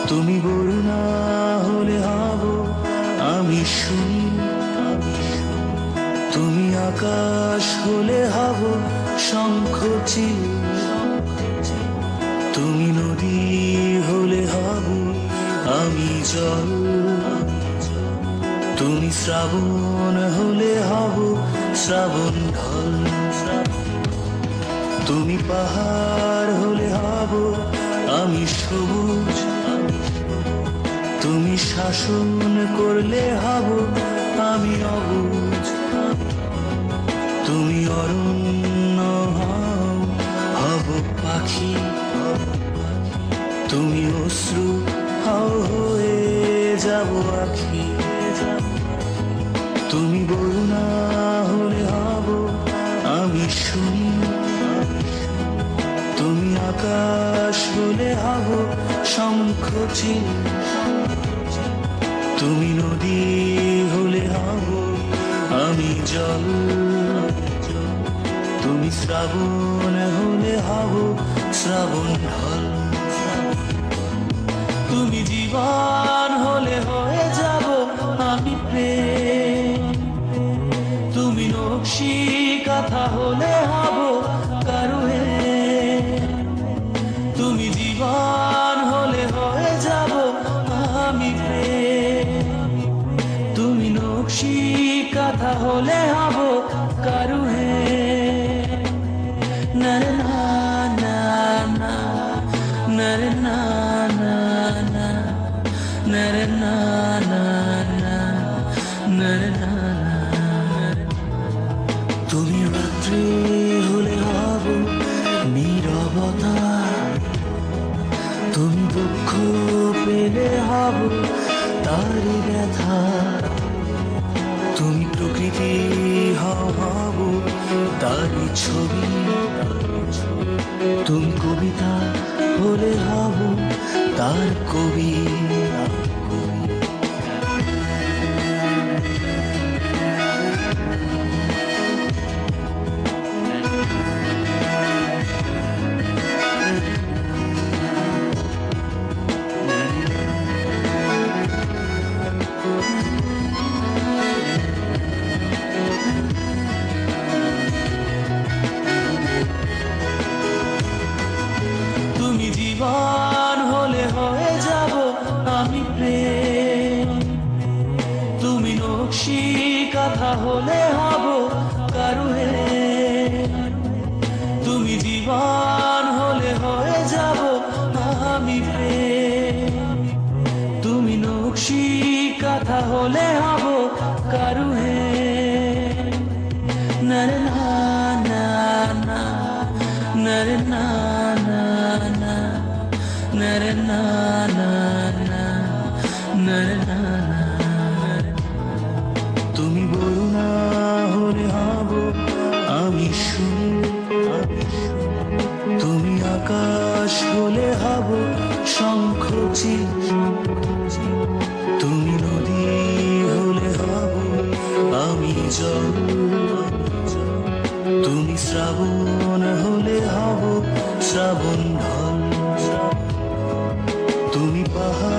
তুমি বরুণা হলে হব আমি শুনি, তুমি আকাশ হলে হব শঙ্খচিল, তুমি নদী হলে হব আমি জল, তুমি শ্রাবণ হলে হব শ্রাবণ ঢল, তুমি পাহাড় হলে হব আমি সবুজ, তুমি শাসন করলে হব আমি অবুঝ, তুমি অরণ্য হব পাখি, তুমি অশ্রু হও হয়ে যাব আখি, তুমি বরুণা হলে হব আমি শুনি, তুমি আকাশ হলে হব শঙ্খচিল, তুমি নদী হলে হব আমি জল, তুমি শ্রাবণ হলে হব শ্রাবণ ঢল, তুমি জীবন হলে হয়ে যাব আমি প্রেম, তুমি নকশি কথা হলে হব কারুহে, তুমি জীবন হলে হয়ে যাব আমি প্রেম, তুমি নকশি কথা হলে হব কারুহে, না না না না না না না না না না না না, তুমি রাত্রি হলে হব নীরবতা, তুমি দুঃখ পেলে হব তারি ব্যথা, তুমি প্রকৃতি হব তারি ছবি, তুমি কবিতা হলে হব তার কবি। তুমি জীবন হলে হয়ে যাব আমি প্রেম, তুমি নকশি কথা হলে হব কারুহে, তুমি জীবন হলে হয়ে যাব আমি প্রেম, তুমি নকশি কথা হলে হব কারুহে, না না না না না না না না না না না, তুমি বরুণা হলে হব আমি শুনি, তুমি আকাশ হলে হব শঙ্খচিল, তুমি নদী হলে হব আমি জল, তুমি শ্রাবণ হলে হব শ্রাবণ ঢল, তুমি পাহাড়